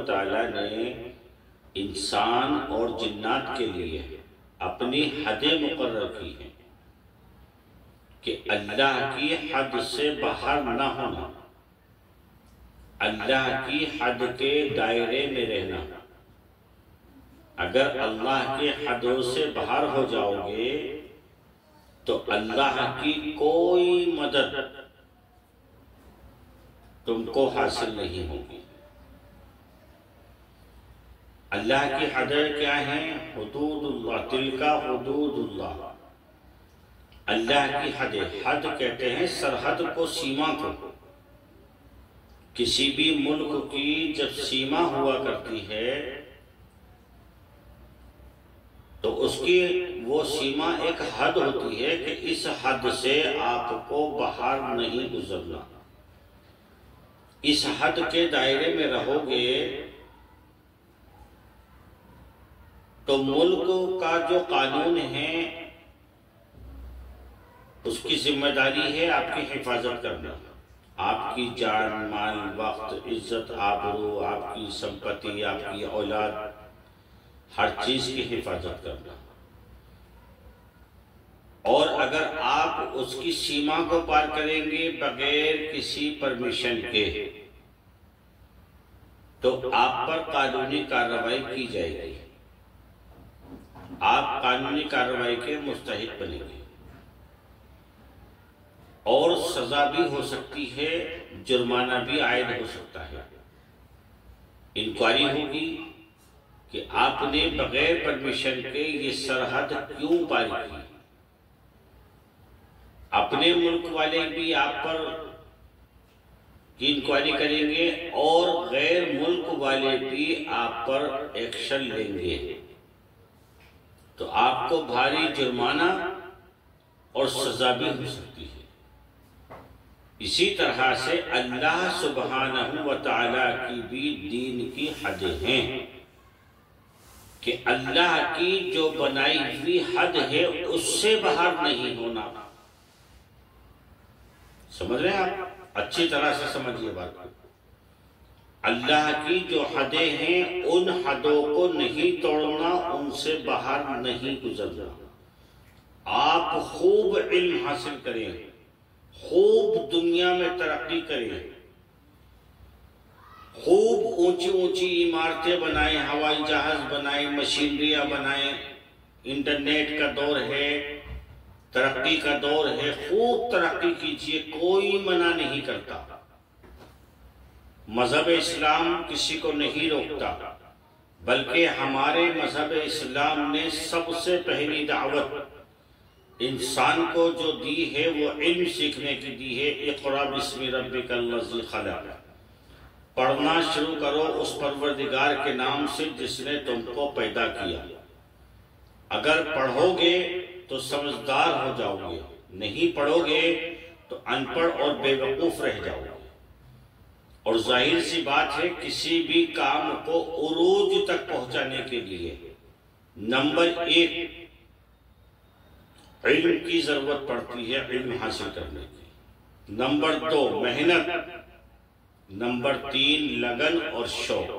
تعالیٰ نے انسان اور جنات کے لیے اپنی حدیں مقرر کی ہیں کہ اللہ کی حد سے باہر نہ ہونا، اللہ کی حد کے دائرے میں رہنا۔ اگر اللہ کی حدوں سے باہر ہو جاؤ گے تو اللہ کی کوئی مدد تم کو حاصل نہیں ہوگی۔ اللہ کی حدیں کیا ہیں؟ حدود اللہ، تلک حدود اللہ، اللہ کی حدیں۔ حد کہتے ہیں سرحد کو، سیما کو۔ کسی بھی ملک کی جب سیما ہوا کرتی ہے تو اس کی وہ سیما ایک حد ہوتی ہے کہ اس حد سے آپ کو باہر نہیں گزرنا۔ اس حد کے دائرے میں رہو گے تو ملک کا جو قانون ہے اس کی ذمہ داری ہے آپ کی حفاظت کرنا، آپ کی جان، مال، وقت، عزت، آبرو، آپ کی سمپتی، آپ کی اولاد، ہر چیز کی حفاظت کرنا۔ اور اگر آپ اس کی سیما کو پار کریں گے بغیر کسی پرمیشن کے تو آپ پر قانونی کارروائی کی جائے گی، آپ قانونی کارروائی کے مستحق بنیں گے اور سزا بھی ہو سکتی ہے، جرمانہ بھی عائد ہو سکتا ہے۔ انکوائری ہوگی کہ آپ نے بغیر پرمیشن کے یہ سرحد کیوں پار کی۔ اپنے ملک والے بھی آپ پر انکوائری کریں گے اور غیر ملک والے بھی آپ پر ایکشن لیں گے، تو آپ کو بھاری جرمانہ اور سزا بھی ہو سکتی ہے۔ اسی طرح سے اللہ سبحانہ و تعالیٰ کی بھی دین کی حدیں ہیں کہ اللہ کی جو بنائی ہوئی حد ہے اس سے باہر نہیں ہونا۔ سمجھ رہے ہیں آپ؟ اچھی طرح سے سمجھیے بات کو۔ اللہ کی جو حدیں ہیں ان حدوں کو نہیں توڑنا، ان سے باہر نہیں گزرنا۔ آپ خوب علم حاصل کریں، خوب دنیا میں ترقی کریں، خوب اونچی اونچی عمارتیں بنائیں، ہوائی جہاز بنائیں، مشینریاں بنائیں، انٹرنیٹ کا دور ہے، ترقی کا دور ہے، خوب ترقی کیجئے، کوئی منع نہیں کرتا۔ مذہب اسلام کسی کو نہیں روکتا، بلکہ ہمارے مذہب اسلام نے سب سے پہلی دعوت انسان کو جو دی ہے وہ علم سیکھنے کی دی ہے۔ اقرأ بسم ربک الذی خلق، پڑھنا شروع کرو اس پروردگار کے نام سے جس نے تم کو پیدا کیا۔ اگر پڑھو گے تو سمجھدار ہو جاؤ گے، نہیں پڑھو گے تو ان پڑھ اور بے وقوف رہ جاؤ گے۔ اور ظاہر سی بات ہے کسی بھی کام کو عروج تک پہنچانے کے لیے نمبر 1 علم کی ضرورت پڑتی ہے، علم حاصل کرنے کی۔ نمبر 2 محنت، نمبر 3 لگن اور شوق۔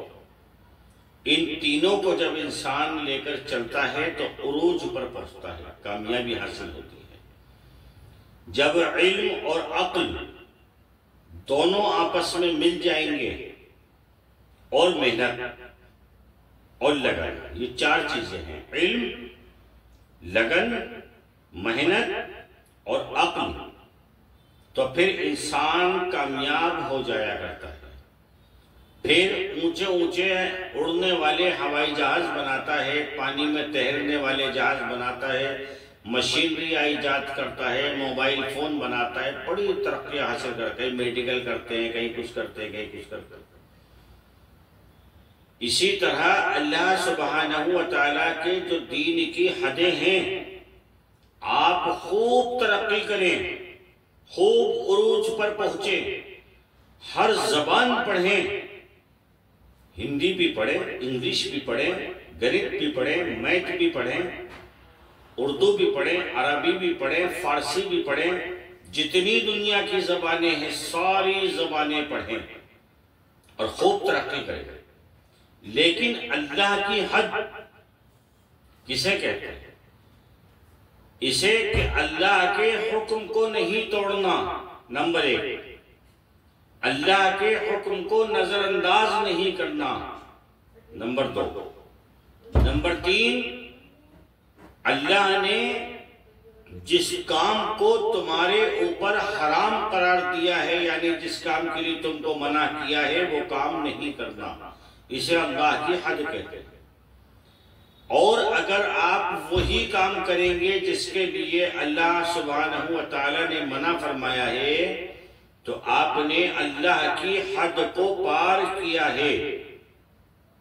ان تینوں کو جب انسان لے کر چلتا ہے تو عروج پر پہنچتا ہے، کامیابی حاصل ہوتی ہے۔ جب علم اور عقل دونوں آپس میں مل جائیں گے اور محنت اور لگن، یہ 4 چیزیں ہیں، علم، لگن، محنت اور عقل، تو پھر انسان کامیاب ہو جایا کرتا ہے۔ پھر اونچے اونچے اڑنے والے ہوائی جہاز بناتا ہے، پانی میں تیرنے والے جہاز بناتا ہے، مشینری ایجاد کرتا ہے، موبائل فون بناتا ہے، بڑی ترقی حاصل کرتے ہیں، میڈیکل کرتے ہیں، کہیں کچھ کرتے ہیں، کہیں کچھ کرتے ہیں۔ اسی طرح اللہ سبحانہ و تعالیٰ کے جو دین کی حدیں ہیں، آپ خوب ترقی کریں، خوب عروج پر پہنچیں، ہر زبان پڑھیں، ہندی بھی پڑھیں، انگلش بھی پڑھیں، گرت بھی پڑھیں، میتھ بھی پڑھیں، اردو بھی پڑھیں، عربی بھی پڑھیں، فارسی بھی پڑھیں، جتنی دنیا کی زبانیں ہیں ساری زبانیں پڑھیں اور خوب ترقی کریں۔ لیکن اللہ کی حد کسے کہتے ہیں؟ اسے کہ اللہ کے حکم کو نہیں توڑنا، نمبر 1۔ اللہ کے حکم کو نظر انداز نہیں کرنا، نمبر 2۔ نمبر 3، اللہ نے جس کام کو تمہارے اوپر حرام قرار دیا ہے، یعنی جس کام کے لیے تم کو منع کیا ہے، وہ کام نہیں کرنا، اسے اللہ کی حد کہتے ہیں۔ اور اگر آپ وہی کام کریں گے جس کے لیے اللہ سبحانہ و تعالیٰ نے منع فرمایا ہے، تو آپ نے اللہ کی حد کو پار کیا ہے۔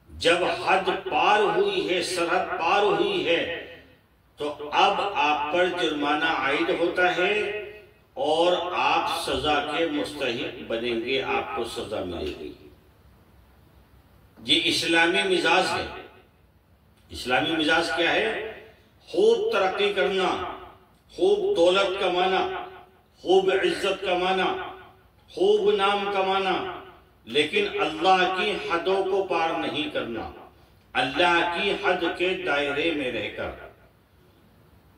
جب حد پار ہوئی ہے، سرحد پار ہوئی ہے، تو اب آپ پر جرمانہ عائد ہوتا ہے اور آپ سزا کے مستحق بنیں گے، آپ کو سزا ملے گی۔ یہ اسلامی مزاج ہے۔ اسلامی مزاج کیا ہے؟ خوب ترقی کرنا، خوب دولت کمانا، خوب عزت کمانا، خوب نام کمانا، لیکن اللہ کی حدوں کو پار نہیں کرنا، اللہ کی حد کے دائرے میں رہ کر۔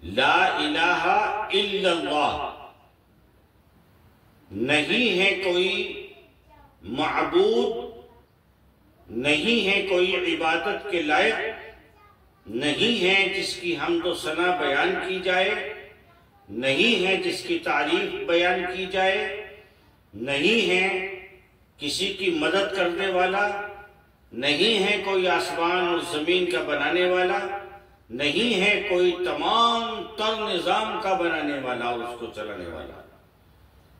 لا الہ الا اللہ، نہیں ہے کوئی معبود، نہیں ہے کوئی عبادت کے لائق، نہیں ہے جس کی حمد و ثنا بیان کی جائے، نہیں ہے جس کی تعریف بیان کی جائے، نہیں ہے کسی کی مدد کرنے والا، نہیں ہے کوئی آسمان اور زمین کا بنانے والا، نہیں ہے کوئی تمام تر نظام کا بنانے والا اور اس کو چلانے والا۔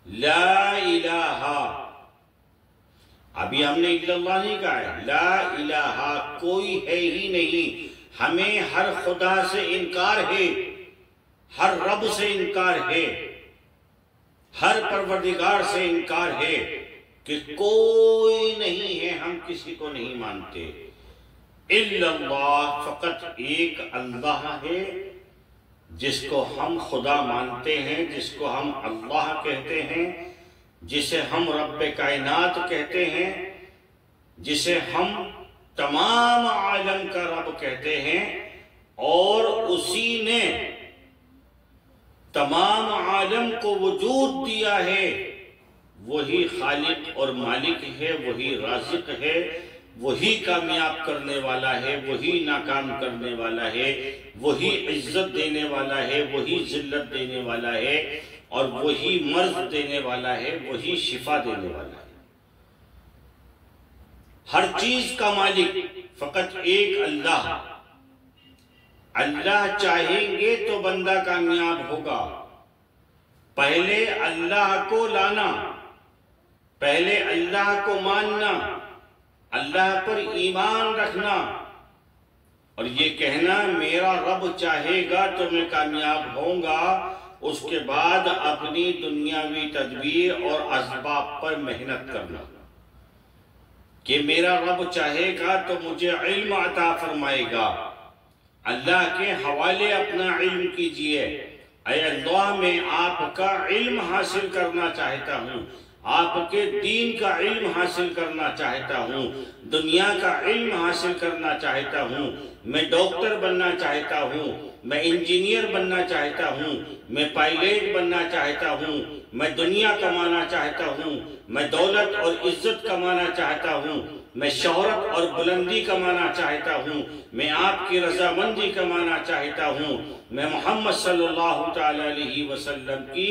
لا الہ، ابھی ہم نے الا اللہ نہیں کہا ہے، لا الہ، کوئی ہے ہی نہیں۔ ہمیں ہر خدا سے انکار ہے، ہر رب سے انکار ہے، ہر پروردگار سے انکار ہے کہ کوئی نہیں ہے، ہم کسی کو نہیں مانتے۔ الا اللہ، فقط ایک اللہ ہے جس کو ہم خدا مانتے ہیں، جس کو ہم اللہ کہتے ہیں، جسے ہم رب کائنات کہتے ہیں، جسے ہم تمام عالم کا رب کہتے ہیں، اور اسی نے تمام عالم کو وجود دیا ہے۔ وہی خالق اور مالک ہے، وہی رازق ہے، وہی کامیاب کرنے والا ہے، وہی ناکام کرنے والا ہے، وہی عزت دینے والا ہے، وہی ذلت دینے والا ہے، اور وہی مرض دینے والا ہے، وہی شفا دینے والا ہے۔ ہر چیز کا مالک فقط ایک اللہ۔ اللہ چاہیں گے تو بندہ کامیاب ہوگا۔ پہلے اللہ کو لانا، پہلے اللہ کو ماننا، اللہ پر ایمان رکھنا، اور یہ کہنا میرا رب چاہے گا تو میں کامیاب ہوں گا، اس کے بعد اپنی دنیاوی تدبیر اور اسباب پر محنت کرنا کہ میرا رب چاہے گا تو مجھے علم عطا فرمائے گا۔ اللہ کے حوالے اپنا علم کیجئے۔ اے اللہ، میں آپ کا علم حاصل کرنا چاہتا ہوں، آپ کے دین کا علم حاصل کرنا چاہتا ہوں، دنیا کا علم حاصل کرنا چاہتا ہوں، میں ڈاکٹر بننا چاہتا ہوں، میں انجینئر بننا چاہتا ہوں، میں پائلٹ بننا چاہتا ہوں، میں دنیا کمانا چاہتا ہوں، میں دولت اور عزت کمانا چاہتا ہوں، میں شہرت اور بلندی کمانا چاہتا ہوں، میں آپ کی رضامندی کمانا چاہتا ہوں، میں محمد صلی اللہ علیہ وسلم کی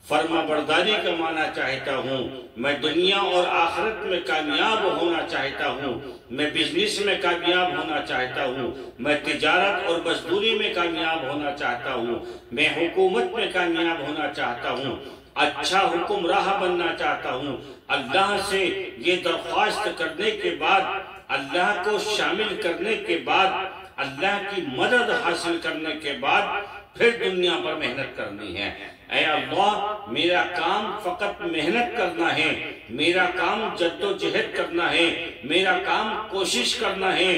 فرما برداری کمانا چاہتا ہوں، میں دنیا اور آخرت میں کامیاب ہونا چاہتا ہوں، میں بزنس میں کامیاب ہونا چاہتا ہوں، میں تجارت اور مزدوری میں کامیاب ہونا چاہتا ہوں، میں حکومت میں کامیاب ہونا چاہتا ہوں، اچھا حکمراں بننا چاہتا ہوں۔ اللہ سے یہ درخواست کرنے کے بعد، اللہ کو شامل کرنے کے بعد، اللہ کی مدد حاصل کرنے کے بعد پھر دنیا پر محنت کرنی ہے۔ اے اللہ، میرا کام فقط محنت کرنا ہے، میرا کام جد و جہد کرنا ہے، میرا کام کوشش کرنا ہے،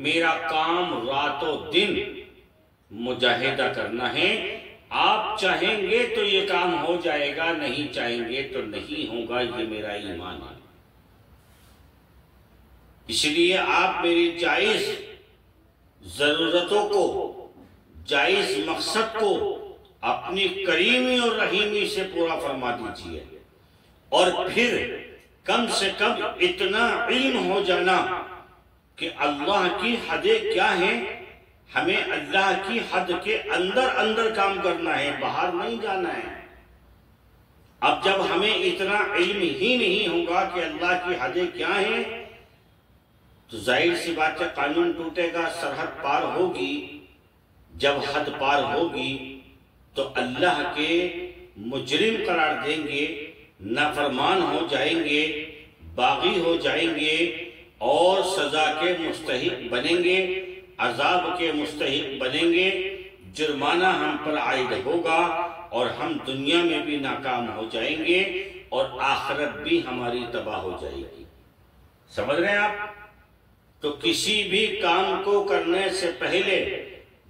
میرا کام رات و دن مجاہدہ کرنا ہے۔ آپ چاہیں گے تو یہ کام ہو جائے گا، نہیں چاہیں گے تو نہیں ہوگا، یہ میرا ایمان ہے۔ اس لیے آپ میری جائز ضرورتوں کو، جائز مقصد کو اپنی کریمی اور رحیمی سے پورا فرما دیجیے، اور پھر کم سے کم اتنا علم ہو جانا کہ اللہ کی حدیں کیا ہیں، ہمیں اللہ کی حد کے اندر اندر کام کرنا ہے، باہر نہیں جانا ہے۔ اب جب ہمیں اتنا علم ہی نہیں ہوگا کہ اللہ کی حدیں کیا ہیں، تو ظاہر سی بات ہے قانون ٹوٹے گا، سرحد پار ہوگی۔ جب حد پار ہوگی تو اللہ کے مجرم قرار دیں گے، نافرمان ہو جائیں گے، باغی ہو جائیں گے، اور سزا کے مستحق بنیں گے، عذاب کے مستحق بنیں گے، جرمانہ ہم پر عائد ہوگا، اور ہم دنیا میں بھی ناکام ہو جائیں گے، اور آخرت بھی ہماری تباہ ہو جائے گی۔ سمجھ رہے ہیں آپ؟ تو کسی بھی کام کو کرنے سے پہلے،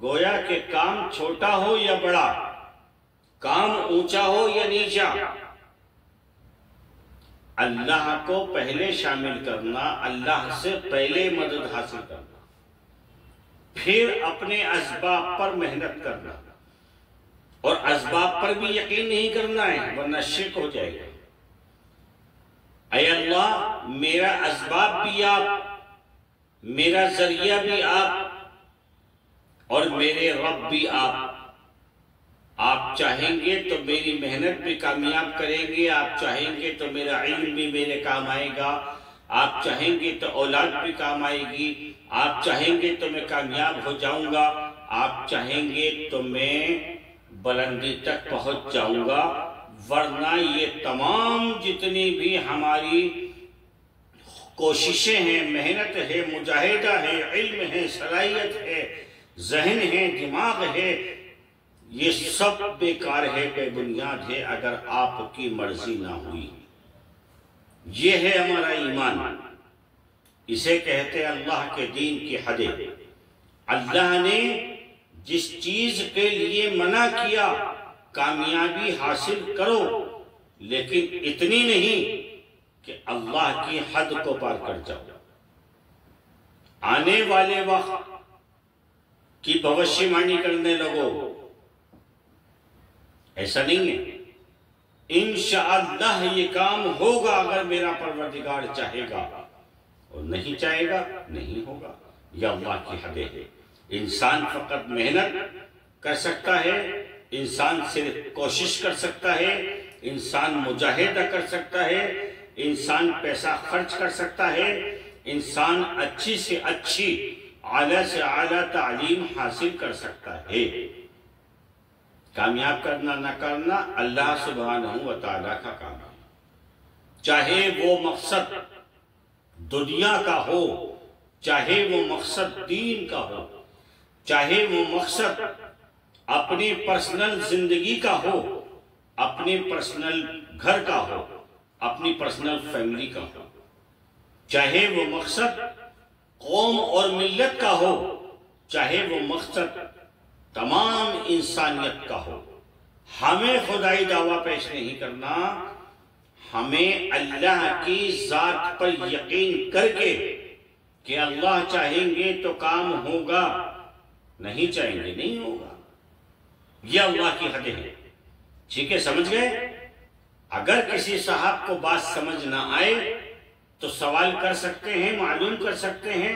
گویا کہ کام چھوٹا ہو یا بڑا، کام اونچا ہو یا نیچا، اللہ کو پہلے شامل کرنا، اللہ سے پہلے مدد حاصل کرنا، پھر اپنے اسباب پر محنت کرنا، اور اسباب پر بھی یقین نہیں کرنا ہے ورنہ شرک ہو جائے گا۔ اے اللہ میرا اسباب بھی آپ، میرا ذریعہ بھی آپ، اور میرے رب بھی آپ۔ آپ چاہیں گے تو میری محنت بھی کامیاب کریں گے، آپ چاہیں گے تو میرا علم بھی میرے کام آئے گا، آپ چاہیں گے تو اولاد بھی کام آئے گی، آپ چاہیں گے تو میں کامیاب ہو جاؤں گا، آپ چاہیں گے تو میں بلندی تک پہنچ جاؤں گا، ورنہ یہ تمام جتنی بھی ہماری کوششیں ہیں، محنت ہے، مجاہدہ ہے، علم ہے، صلاحیت ہے، ذہن ہے، دماغ ہے، یہ سب بیکار ہے، بے بنیاد ہے اگر آپ کی مرضی نہ ہوئی۔ یہ ہے ہمارا ایمان، اسے کہتے ہیں اللہ کے دین کی حدیں۔ اللہ نے جس چیز کے لیے منع کیا کامیابی حاصل کرو، لیکن اتنی نہیں کہ اللہ کی حد کو پار کر جاؤ، آنے والے وقت کی بھوشیمانی کرنے لگو، ایسا نہیں ہے۔ انشاءاللہ یہ کام ہوگا اگر میرا پروردگار چاہے گا، اور نہیں چاہے گا نہیں ہوگا۔ یہ اللہ کی حدیں ہے۔ انسان فقط محنت کر سکتا ہے، انسان صرف کوشش کر سکتا ہے، انسان مجاہدہ کر سکتا ہے، انسان پیسہ خرچ کر سکتا ہے، انسان اچھی سے اچھی، اعلیٰ سے اعلیٰ تعلیم حاصل کر سکتا ہے۔ کامیاب کرنا نہ کرنا اللہ سبحانہ و تعالیٰ کا کام ہے، چاہے وہ مقصد دنیا کا ہو، چاہے وہ مقصد دین کا ہو، چاہے وہ مقصد اپنی پرسنل زندگی کا ہو، اپنی پرسنل گھر کا ہو، اپنی پرسنل فیملی کا ہو، چاہے وہ مقصد قوم اور ملت کا ہو، چاہے وہ مقصد تمام انسانیت کا ہو۔ ہمیں خدائی دعویٰ پیش نہیں کرنا، ہمیں اللہ کی ذات پر یقین کر کے کہ اللہ چاہیں گے تو کام ہوگا، نہیں چاہیں گے نہیں ہوگا۔ یہ اللہ کی حدیں ہیں، ٹھیک ہے؟ سمجھ گئے؟ اگر کسی صاحب کو بات سمجھ نہ آئے تو سوال کر سکتے ہیں، معلوم کر سکتے ہیں،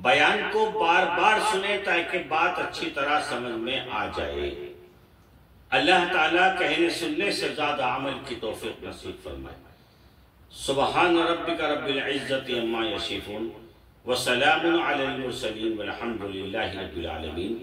بیان کو بار بار سنیں تاکہ بات اچھی طرح سمجھ میں آ جائے۔ اللہ تعالیٰ کہنے سننے سے زیادہ عمل کی توفیق نصیب فرمائے۔ سبحان ربک رب العزت عما یصفون وسلام علی المرسلین والحمد للہ رب العالمین۔